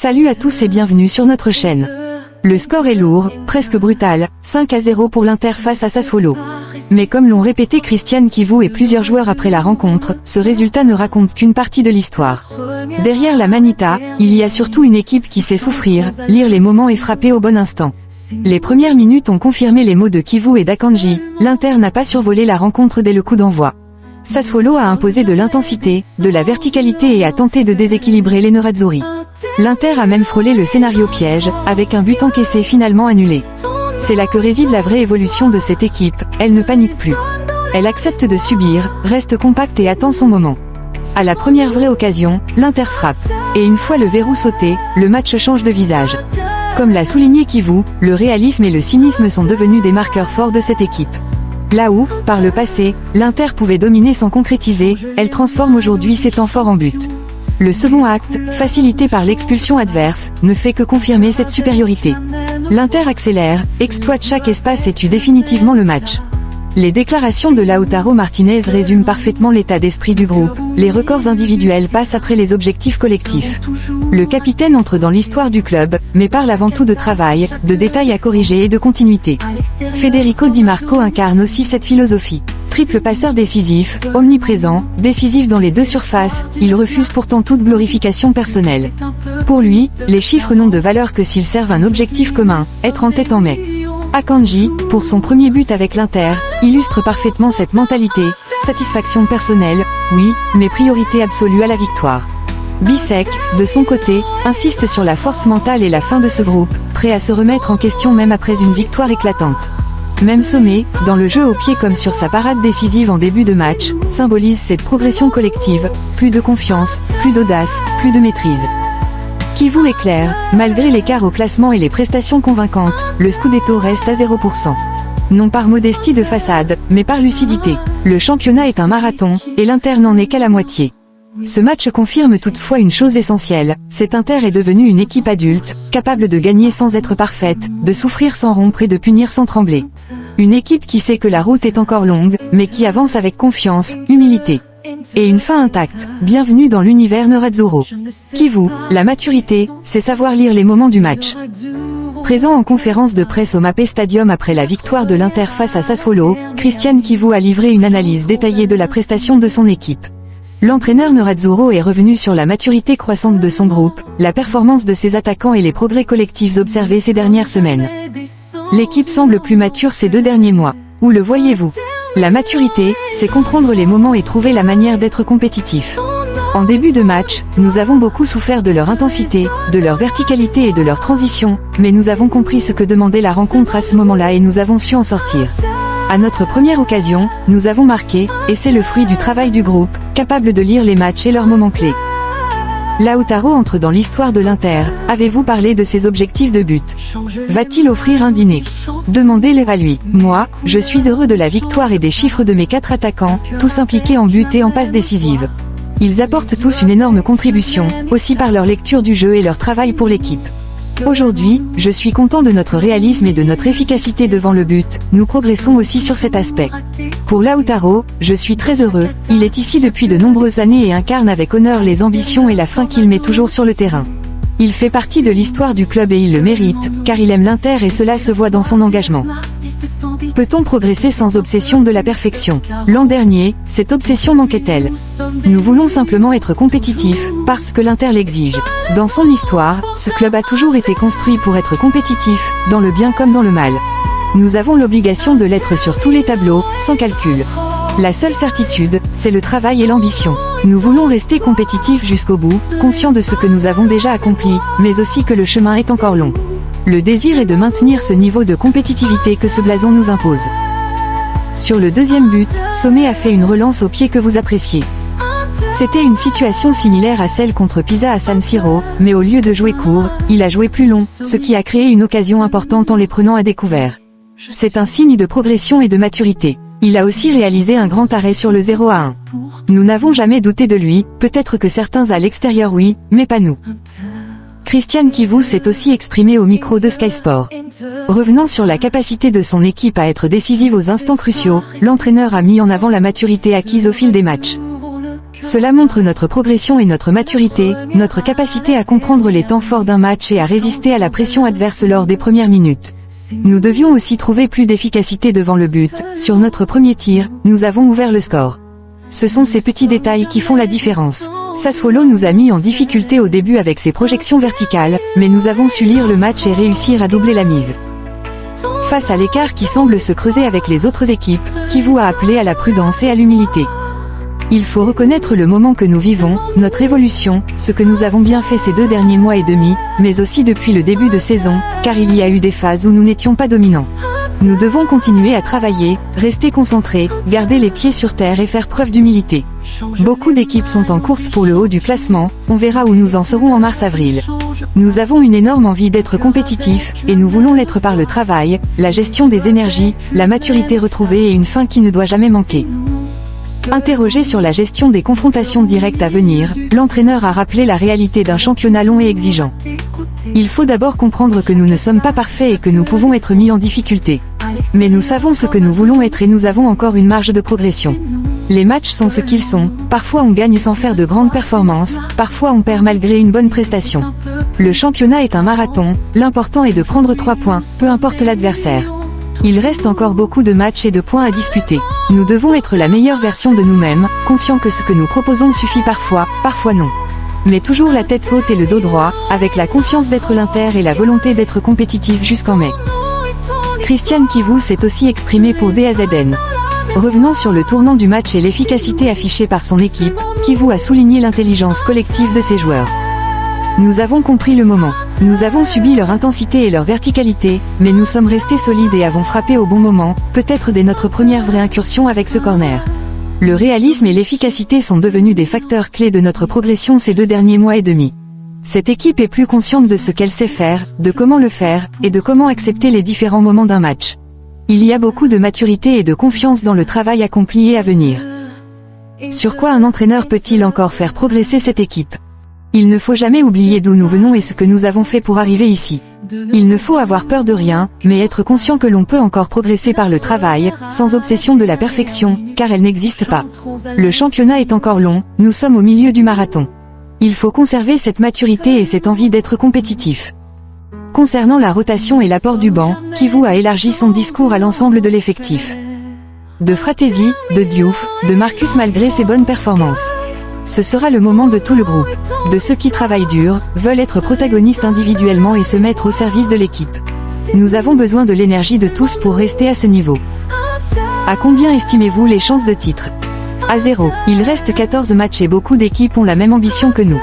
Salut à tous et bienvenue sur notre chaîne. Le score est lourd, presque brutal, 5-0 pour l'Inter face à Sassuolo. Mais comme l'ont répété Christian Chivu et plusieurs joueurs après la rencontre, ce résultat ne raconte qu'une partie de l'histoire. Derrière la Manita, il y a surtout une équipe qui sait souffrir, lire les moments et frapper au bon instant. Les premières minutes ont confirmé les mots de Chivu et d'Akanji, l'Inter n'a pas survolé la rencontre dès le coup d'envoi. Sassuolo a imposé de l'intensité, de la verticalité et a tenté de déséquilibrer les Nerazzurri. L'Inter a même frôlé le scénario piège, avec un but encaissé finalement annulé. C'est là que réside la vraie évolution de cette équipe, elle ne panique plus. Elle accepte de subir, reste compacte et attend son moment. À la première vraie occasion, l'Inter frappe. Et une fois le verrou sauté, le match change de visage. Comme l'a souligné Chivu, le réalisme et le cynisme sont devenus des marqueurs forts de cette équipe. Là où, par le passé, l'Inter pouvait dominer sans concrétiser, elle transforme aujourd'hui ses temps forts en but. Le second acte, facilité par l'expulsion adverse, ne fait que confirmer cette supériorité. L'Inter accélère, exploite chaque espace et tue définitivement le match. Les déclarations de Lautaro Martinez résument parfaitement l'état d'esprit du groupe, les records individuels passent après les objectifs collectifs. Le capitaine entre dans l'histoire du club, mais parle avant tout de travail, de détails à corriger et de continuité. Federico Di Marco incarne aussi cette philosophie. Triple passeur décisif, omniprésent, décisif dans les deux surfaces, il refuse pourtant toute glorification personnelle. Pour lui, les chiffres n'ont de valeur que s'ils servent un objectif commun, être en tête en mai. Akanji, pour son premier but avec l'Inter, illustre parfaitement cette mentalité, satisfaction personnelle, oui, mais priorité absolue à la victoire. Bisek, de son côté, insiste sur la force mentale et la fin de ce groupe, prêt à se remettre en question même après une victoire éclatante. Même Sommet, dans le jeu au pied comme sur sa parade décisive en début de match, symbolise cette progression collective, plus de confiance, plus d'audace, plus de maîtrise. Chivu est clair, malgré l'écart au classement et les prestations convaincantes, le Scudetto reste à 0%. Non par modestie de façade, mais par lucidité. Le championnat est un marathon, et l'Inter n'en est qu'à la moitié. Ce match confirme toutefois une chose essentielle, cet Inter est devenu une équipe adulte, capable de gagner sans être parfaite, de souffrir sans rompre et de punir sans trembler. Une équipe qui sait que la route est encore longue, mais qui avance avec confiance, humilité. Et une fin intacte, bienvenue dans l'univers Nerazzurro. Chivu, la maturité, c'est savoir lire les moments du match. Présent en conférence de presse au Mapei Stadium après la victoire de l'Inter face à Sassuolo, Christian Chivu a livré une analyse détaillée de la prestation de son équipe. L'entraîneur Nerazzurro est revenu sur la maturité croissante de son groupe, la performance de ses attaquants et les progrès collectifs observés ces dernières semaines. L'équipe semble plus mature ces 2 derniers mois. Où le voyez-vous ? La maturité, c'est comprendre les moments et trouver la manière d'être compétitif. En début de match, nous avons beaucoup souffert de leur intensité, de leur verticalité et de leur transition, mais nous avons compris ce que demandait la rencontre à ce moment-là et nous avons su en sortir. À notre première occasion, nous avons marqué, et c'est le fruit du travail du groupe, capable de lire les matchs et leurs moments clés. Lautaro entre dans l'histoire de l'Inter, avez-vous parlé de ses objectifs de but? Va-t-il offrir un dîner? Demandez-le à lui. Moi, je suis heureux de la victoire et des chiffres de mes 4 attaquants, tous impliqués en but et en passes décisives. Ils apportent tous une énorme contribution, aussi par leur lecture du jeu et leur travail pour l'équipe. Aujourd'hui, je suis content de notre réalisme et de notre efficacité devant le but, nous progressons aussi sur cet aspect. Pour Lautaro, je suis très heureux, il est ici depuis de nombreuses années et incarne avec honneur les ambitions et la faim qu'il met toujours sur le terrain. Il fait partie de l'histoire du club et il le mérite, car il aime l'Inter et cela se voit dans son engagement. Peut-on progresser sans obsession de la perfection? L'an dernier, cette obsession manquait-elle? Nous voulons simplement être compétitifs, parce que l'Inter l'exige. Dans son histoire, ce club a toujours été construit pour être compétitif, dans le bien comme dans le mal. Nous avons l'obligation de l'être sur tous les tableaux, sans calcul. La seule certitude, c'est le travail et l'ambition. Nous voulons rester compétitifs jusqu'au bout, conscients de ce que nous avons déjà accompli, mais aussi que le chemin est encore long. Le désir est de maintenir ce niveau de compétitivité que ce blason nous impose. Sur le deuxième but, Sommet a fait une relance au pied que vous appréciez. C'était une situation similaire à celle contre Pisa à San Siro, mais au lieu de jouer court, il a joué plus long, ce qui a créé une occasion importante en les prenant à découvert. C'est un signe de progression et de maturité. Il a aussi réalisé un grand arrêt sur le 0-1. Nous n'avons jamais douté de lui, peut-être que certains à l'extérieur oui, mais pas nous. Christian Chivu s'est aussi exprimé au micro de Sky Sport. Revenant sur la capacité de son équipe à être décisive aux instants cruciaux, l'entraîneur a mis en avant la maturité acquise au fil des matchs. Cela montre notre progression et notre maturité, notre capacité à comprendre les temps forts d'un match et à résister à la pression adverse lors des premières minutes. Nous devions aussi trouver plus d'efficacité devant le but. Sur notre premier tir, nous avons ouvert le score. Ce sont ces petits détails qui font la différence. Sassuolo nous a mis en difficulté au début avec ses projections verticales, mais nous avons su lire le match et réussir à doubler la mise. Face à l'écart qui semble se creuser avec les autres équipes, Kivu a appelé à la prudence et à l'humilité. Il faut reconnaître le moment que nous vivons, notre évolution, ce que nous avons bien fait ces 2 derniers mois et demi, mais aussi depuis le début de saison, car il y a eu des phases où nous n'étions pas dominants. Nous devons continuer à travailler, rester concentrés, garder les pieds sur terre et faire preuve d'humilité. Beaucoup d'équipes sont en course pour le haut du classement, on verra où nous en serons en mars-avril. Nous avons une énorme envie d'être compétitifs, et nous voulons l'être par le travail, la gestion des énergies, la maturité retrouvée et une fin qui ne doit jamais manquer. Interrogé sur la gestion des confrontations directes à venir, l'entraîneur a rappelé la réalité d'un championnat long et exigeant. Il faut d'abord comprendre que nous ne sommes pas parfaits et que nous pouvons être mis en difficulté. Mais nous savons ce que nous voulons être et nous avons encore une marge de progression. Les matchs sont ce qu'ils sont, parfois on gagne sans faire de grandes performances, parfois on perd malgré une bonne prestation. Le championnat est un marathon, l'important est de prendre 3 points, peu importe l'adversaire. Il reste encore beaucoup de matchs et de points à disputer. Nous devons être la meilleure version de nous-mêmes, conscients que ce que nous proposons suffit parfois, parfois non. Mais toujours la tête haute et le dos droit, avec la conscience d'être l'Inter et la volonté d'être compétitif jusqu'en mai. Christian Kivu s'est aussi exprimé pour DAZN. Revenant sur le tournant du match et l'efficacité affichée par son équipe, Kivu a souligné l'intelligence collective de ses joueurs. Nous avons compris le moment. Nous avons subi leur intensité et leur verticalité, mais nous sommes restés solides et avons frappé au bon moment, peut-être dès notre première vraie incursion avec ce corner. Le réalisme et l'efficacité sont devenus des facteurs clés de notre progression ces 2 derniers mois et demi. Cette équipe est plus consciente de ce qu'elle sait faire, de comment le faire, et de comment accepter les différents moments d'un match. Il y a beaucoup de maturité et de confiance dans le travail accompli et à venir. Sur quoi un entraîneur peut-il encore faire progresser cette équipe ? Il ne faut jamais oublier d'où nous venons et ce que nous avons fait pour arriver ici. Il ne faut avoir peur de rien, mais être conscient que l'on peut encore progresser par le travail, sans obsession de la perfection, car elle n'existe pas. Le championnat est encore long, nous sommes au milieu du marathon. Il faut conserver cette maturité et cette envie d'être compétitif. Concernant la rotation et l'apport du banc, Kivu a élargi son discours à l'ensemble de l'effectif. De Fratesi, de Diouf, de Marcus malgré ses bonnes performances. Ce sera le moment de tout le groupe, de ceux qui travaillent dur, veulent être protagonistes individuellement et se mettre au service de l'équipe. Nous avons besoin de l'énergie de tous pour rester à ce niveau. À combien estimez-vous les chances de titre ? À 0. Il reste 14 matchs et beaucoup d'équipes ont la même ambition que nous.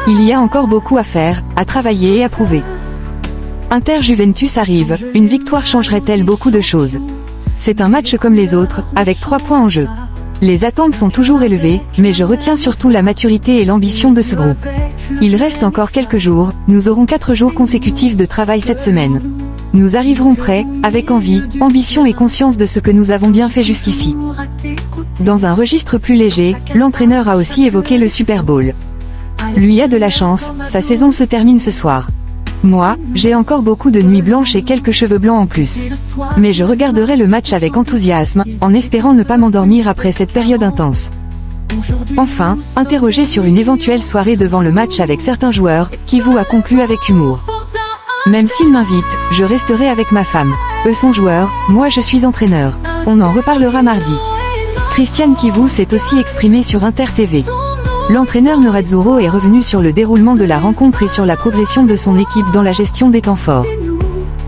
Il y a encore beaucoup à faire, à travailler et à prouver. Inter-Juventus arrive, une victoire changerait-elle beaucoup de choses ? C'est un match comme les autres, avec 3 points en jeu. Les attentes sont toujours élevées, mais je retiens surtout la maturité et l'ambition de ce groupe. Il reste encore quelques jours, nous aurons 4 jours consécutifs de travail cette semaine. Nous arriverons prêts, avec envie, ambition et conscience de ce que nous avons bien fait jusqu'ici. Dans un registre plus léger, l'entraîneur a aussi évoqué le Super Bowl. Lui a de la chance, sa saison se termine ce soir. Moi, j'ai encore beaucoup de nuits blanches et quelques cheveux blancs en plus. Mais je regarderai le match avec enthousiasme, en espérant ne pas m'endormir après cette période intense. Enfin, interrogé sur une éventuelle soirée devant le match avec certains joueurs, Kivu a conclu avec humour. Même s'ils m'invitent, je resterai avec ma femme. Eux sont joueurs, moi je suis entraîneur. On en reparlera mardi. Christian Kivu s'est aussi exprimé sur Inter TV. L'entraîneur Nerazzurro est revenu sur le déroulement de la rencontre et sur la progression de son équipe dans la gestion des temps forts.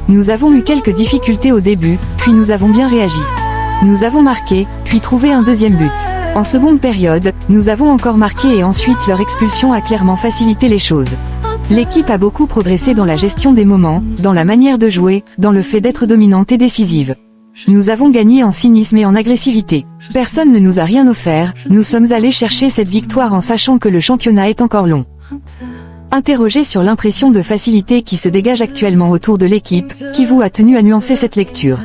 Nous avons eu quelques difficultés au début, puis nous avons bien réagi. Nous avons marqué, puis trouvé un deuxième but. En seconde période, nous avons encore marqué et ensuite leur expulsion a clairement facilité les choses. L'équipe a beaucoup progressé dans la gestion des moments, dans la manière de jouer, dans le fait d'être dominante et décisive. Nous avons gagné en cynisme et en agressivité. Personne ne nous a rien offert, nous sommes allés chercher cette victoire en sachant que le championnat est encore long. Interrogé sur l'impression de facilité qui se dégage actuellement autour de l'équipe, Kivu a tenu à nuancer cette lecture.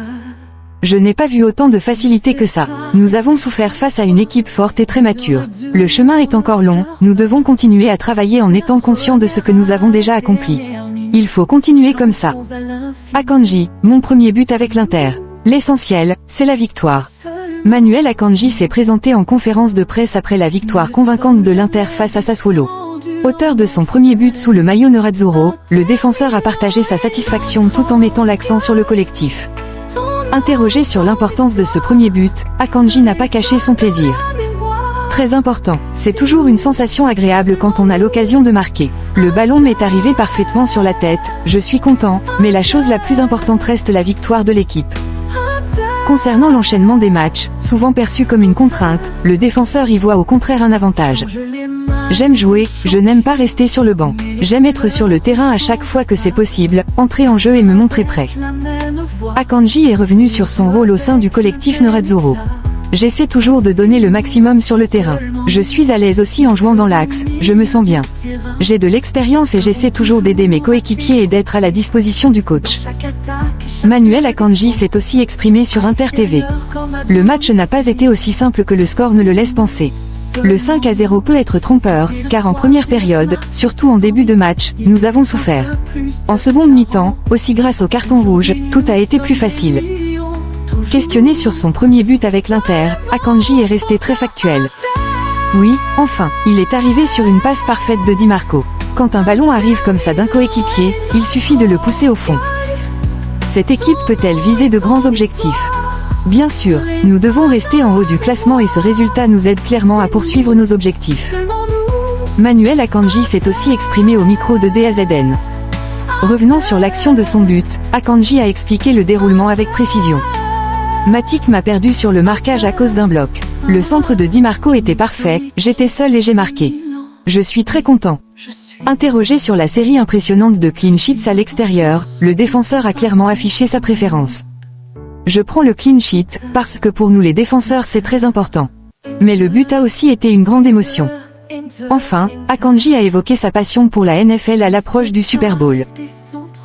Je n'ai pas vu autant de facilité que ça. Nous avons souffert face à une équipe forte et très mature. Le chemin est encore long, nous devons continuer à travailler en étant conscients de ce que nous avons déjà accompli. Il faut continuer comme ça. Akanji, mon premier but avec l'Inter. L'essentiel, c'est la victoire. Manuel Akanji s'est présenté en conférence de presse après la victoire convaincante de l'Inter face à Sassuolo. Auteur de son premier but sous le maillot nerazzurro, le défenseur a partagé sa satisfaction tout en mettant l'accent sur le collectif. Interrogé sur l'importance de ce premier but, Akanji n'a pas caché son plaisir. Très important, c'est toujours une sensation agréable quand on a l'occasion de marquer. Le ballon m'est arrivé parfaitement sur la tête, je suis content, mais la chose la plus importante reste la victoire de l'équipe. Concernant l'enchaînement des matchs, souvent perçu comme une contrainte, le défenseur y voit au contraire un avantage. J'aime jouer, je n'aime pas rester sur le banc. J'aime être sur le terrain à chaque fois que c'est possible, entrer en jeu et me montrer prêt. Akanji est revenu sur son rôle au sein du collectif nerazzurro. J'essaie toujours de donner le maximum sur le terrain. Je suis à l'aise aussi en jouant dans l'axe, je me sens bien. J'ai de l'expérience et j'essaie toujours d'aider mes coéquipiers et d'être à la disposition du coach. Manuel Akanji s'est aussi exprimé sur Inter TV. Le match n'a pas été aussi simple que le score ne le laisse penser. Le 5-0 peut être trompeur, car en première période, surtout en début de match, nous avons souffert. En seconde mi-temps, aussi grâce au carton rouge, tout a été plus facile. Questionné sur son premier but avec l'Inter, Akanji est resté très factuel. Oui, enfin, il est arrivé sur une passe parfaite de Di Marco. Quand un ballon arrive comme ça d'un coéquipier, il suffit de le pousser au fond. Cette équipe peut-elle viser de grands objectifs? Bien sûr, nous devons rester en haut du classement et ce résultat nous aide clairement à poursuivre nos objectifs. Manuel Akanji s'est aussi exprimé au micro de DAZN. Revenant sur l'action de son but, Akanji a expliqué le déroulement avec précision. Matic m'a perdu sur le marquage à cause d'un bloc. Le centre de Di Marco était parfait, j'étais seul et j'ai marqué. Je suis très content. Interrogé sur la série impressionnante de clean sheets à l'extérieur, le défenseur a clairement affiché sa préférence. Je prends le clean sheet, parce que pour nous les défenseurs c'est très important. Mais le but a aussi été une grande émotion. Enfin, Akanji a évoqué sa passion pour la NFL à l'approche du Super Bowl.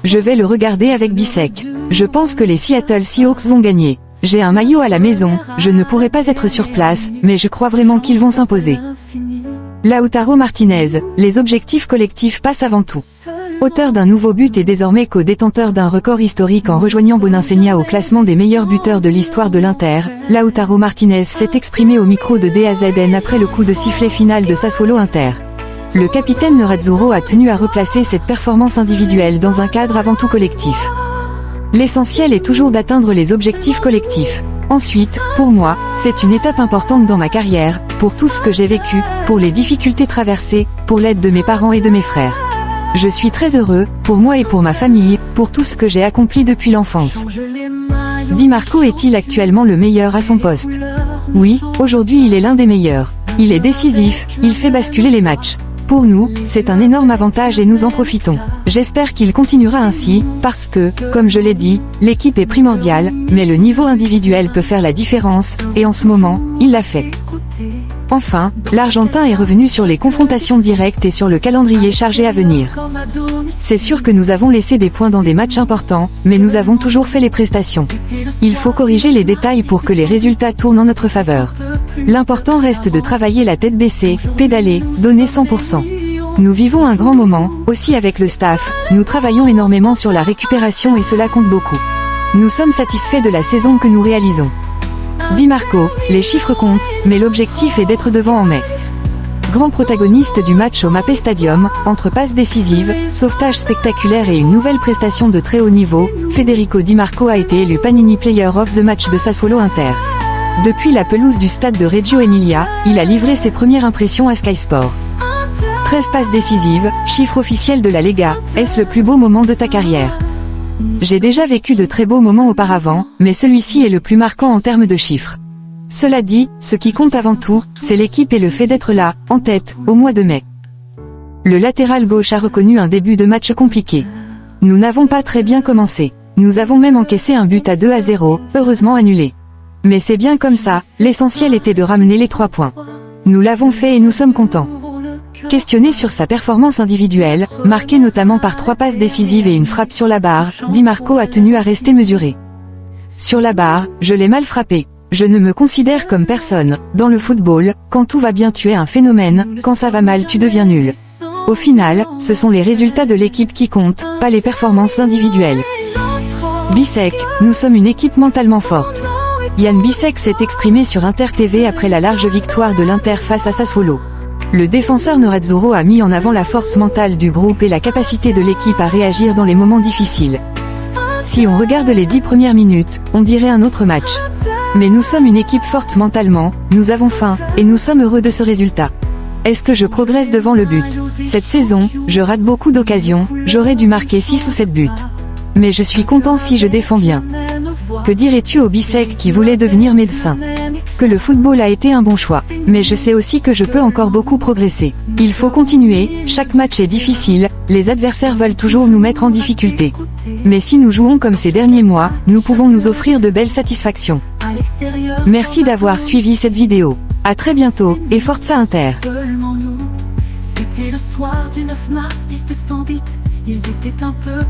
Je vais le regarder avec Bisek. Je pense que les Seattle Seahawks vont gagner. J'ai un maillot à la maison, je ne pourrai pas être sur place, mais je crois vraiment qu'ils vont s'imposer. Lautaro Martinez, les objectifs collectifs passent avant tout. Auteur d'un nouveau but et désormais co-détenteur d'un record historique en rejoignant Bonansegna au classement des meilleurs buteurs de l'histoire de l'Inter, Lautaro Martinez s'est exprimé au micro de DAZN après le coup de sifflet final de Sassuolo Inter. Le capitaine nerazzurro a tenu à replacer cette performance individuelle dans un cadre avant tout collectif. L'essentiel est toujours d'atteindre les objectifs collectifs. Ensuite, pour moi, c'est une étape importante dans ma carrière, pour tout ce que j'ai vécu, pour les difficultés traversées, pour l'aide de mes parents et de mes frères. Je suis très heureux, pour moi et pour ma famille, pour tout ce que j'ai accompli depuis l'enfance. Di Marco est-il actuellement le meilleur à son poste? Oui, aujourd'hui il est l'un des meilleurs. Il est décisif, il fait basculer les matchs. Pour nous, c'est un énorme avantage et nous en profitons. J'espère qu'il continuera ainsi, parce que, comme je l'ai dit, l'équipe est primordiale, mais le niveau individuel peut faire la différence, et en ce moment, il l'a fait. Enfin, l'Argentin est revenu sur les confrontations directes et sur le calendrier chargé à venir. C'est sûr que nous avons laissé des points dans des matchs importants, mais nous avons toujours fait les prestations. Il faut corriger les détails pour que les résultats tournent en notre faveur. L'important reste de travailler la tête baissée, pédaler, donner 100%. Nous vivons un grand moment, aussi avec le staff, nous travaillons énormément sur la récupération et cela compte beaucoup. Nous sommes satisfaits de la saison que nous réalisons. Di Marco, les chiffres comptent, mais l'objectif est d'être devant en mai. Grand protagoniste du match au Mapei Stadium, entre passes décisives, sauvetage spectaculaire et une nouvelle prestation de très haut niveau, Federico Di Marco a été élu Panini Player of the Match de Sassuolo Inter. Depuis la pelouse du stade de Reggio Emilia, il a livré ses premières impressions à Sky Sport. 13 passes décisives, chiffre officiel de la Lega, est-ce le plus beau moment de ta carrière? J'ai déjà vécu de très beaux moments auparavant, mais celui-ci est le plus marquant en termes de chiffres. Cela dit, ce qui compte avant tout, c'est l'équipe et le fait d'être là, en tête, au mois de mai. Le latéral gauche a reconnu un début de match compliqué. Nous n'avons pas très bien commencé. Nous avons même encaissé un but à 2-0, heureusement annulé. Mais c'est bien comme ça, l'essentiel était de ramener les 3 points. Nous l'avons fait et nous sommes contents. Questionné sur sa performance individuelle, marquée notamment par 3 passes décisives et une frappe sur la barre, Di Marco a tenu à rester mesuré. Sur la barre, je l'ai mal frappé. Je ne me considère comme personne. Dans le football, quand tout va bien tu es un phénomène, quand ça va mal tu deviens nul. Au final, ce sont les résultats de l'équipe qui comptent, pas les performances individuelles. Bisek, nous sommes une équipe mentalement forte. Yann Bissek s'est exprimé sur Inter TV après la large victoire de l'Inter face à Sassuolo. Le défenseur Nerazzurro a mis en avant la force mentale du groupe et la capacité de l'équipe à réagir dans les moments difficiles. Si on regarde les 10 premières minutes, on dirait un autre match. Mais nous sommes une équipe forte mentalement, nous avons faim, et nous sommes heureux de ce résultat. Est-ce que je progresse devant le but? Cette saison, je rate beaucoup d'occasions, j'aurais dû marquer 6 ou 7 buts. Mais je suis content si je défends bien. Que dirais-tu au Bissek qui voulait devenir médecin? Que le football a été un bon choix. Mais je sais aussi que je peux encore beaucoup progresser. Il faut continuer, chaque match est difficile, les adversaires veulent toujours nous mettre en difficulté. Mais si nous jouons comme ces derniers mois, nous pouvons nous offrir de belles satisfactions. Merci d'avoir suivi cette vidéo. À très bientôt, et Forza Inter. C'était le soir du 9 mars 1908, ils étaient un peu